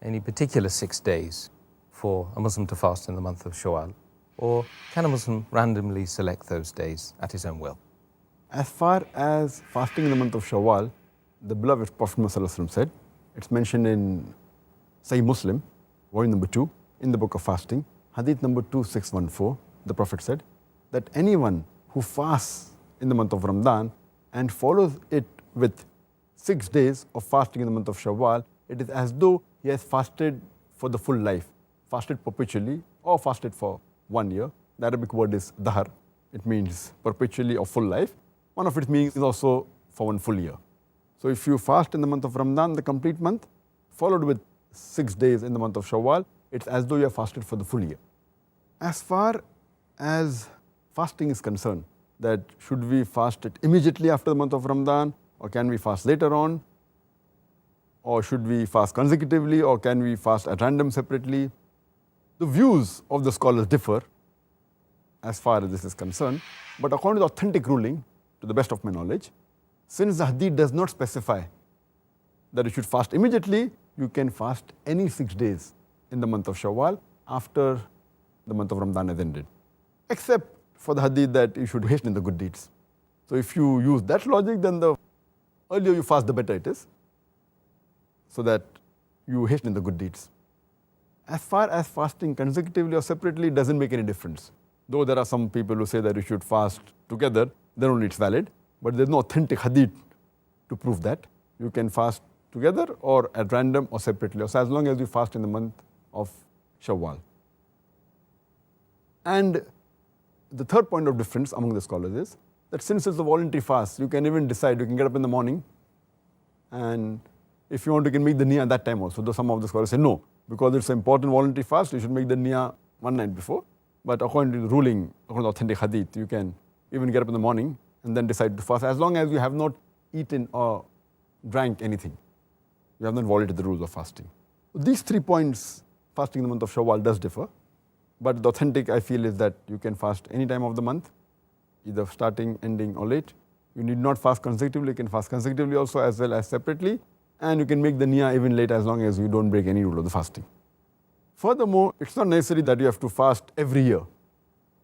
any particular 6 days for a Muslim to fast in the month of Shawwal? Or can a Muslim randomly select those days at his own will? As far as fasting in the month of Shawwal, the beloved Prophet Muhammad said, it's mentioned in Sahih Muslim, volume number 2, in the book of fasting, hadith number 2614, the Prophet said that anyone who fasts in the month of Ramadan and follows it with 6 days of fasting in the month of Shawwal, it is as though he has fasted for the full life, fasted perpetually or fasted for 1 year. The Arabic word is dahar. It means perpetually or full life. One of its meanings is also for 1 full year. So if you fast in the month of Ramadan, the complete month, followed with 6 days in the month of Shawwal, it's as though you have fasted for the full year. As far as fasting is concerned, that should we fast it immediately after the month of Ramadan, or can we fast later on, or should we fast consecutively, or can we fast at random separately? The views of the scholars differ as far as this is concerned, but according to the authentic ruling, to the best of my knowledge, since the hadith does not specify that you should fast immediately, you can fast any 6 days in the month of Shawwal after the month of Ramadan has ended, except for the hadith that you should hasten in the good deeds. So if you use that logic, then the earlier you fast, the better it is, so that you hasten in the good deeds. As far as fasting consecutively or separately doesn't make any difference. Though there are some people who say that you should fast together, then only it's valid, but there's no authentic hadith to prove that. You can fast together or at random or separately, so as long as you fast in the month of Shawwal. And the third point of difference among the scholars is that since it's a voluntary fast, you can even decide, you can get up in the morning, and if you want, you can make the niyyah at that time also. Though some of the scholars say no, because it's an important voluntary fast, you should make the niyyah one night before. But according to the ruling, according to authentic hadith, you can even get up in the morning and then decide to fast, as long as you have not eaten or drank anything. You have not violated the rules of fasting. These 3 points, fasting in the month of Shawwal does differ. But the authentic, I feel, is that you can fast any time of the month, either starting, ending, or late. You need not fast consecutively. You can fast consecutively also as well as separately. And you can make the niyyah even late as long as you don't break any rule of the fasting. Furthermore, it's not necessary that you have to fast every year.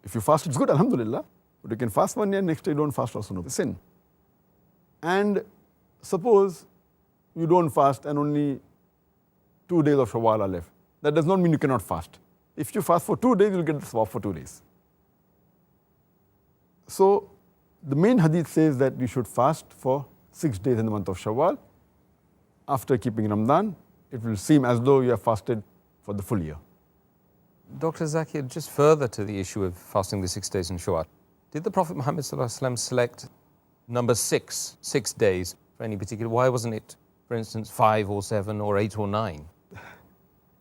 If you fast, it's good, alhamdulillah. But you can fast 1 year, next day you don't fast, also no sin. And suppose you don't fast and only 2 days of Shawwal are left. That does not mean you cannot fast. If you fast for 2 days, you'll get the sawab for 2 days. So the main hadith says that you should fast for 6 days in the month of Shawwal. After keeping Ramadan, it will seem as though you have fasted for the full year. Dr. Zakir, just further to the issue of fasting the 6 days in Shawwal, did the Prophet Muhammad select number 6 days for any particular? Why wasn't it, for instance, 5 or 7 or 8 or 9?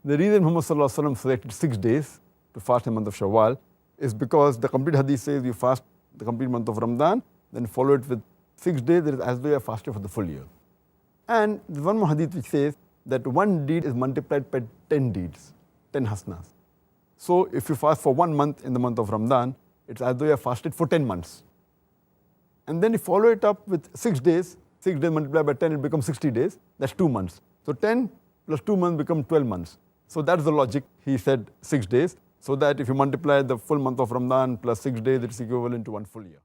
The reason Muhammad selected 6 days to fast in the month of Shawwal is because the complete hadith says you fast the complete month of Ramadan, then follow it with 6 days, it is as though you have fasted for the full year. And there's one more hadith which says that 1 deed is multiplied by 10 deeds, 10 hasanas. So if you fast for 1 month in the month of Ramadan, it's as though you have fasted for 10 months. And then you follow it up with 6 days, 6 days multiplied by 10, it becomes 60 days, that's 2 months. So 10 plus 2 months become 12 months. So that's the logic, he said 6 days, so that if you multiply the full month of Ramadan plus 6 days, it's equivalent to 1 full year.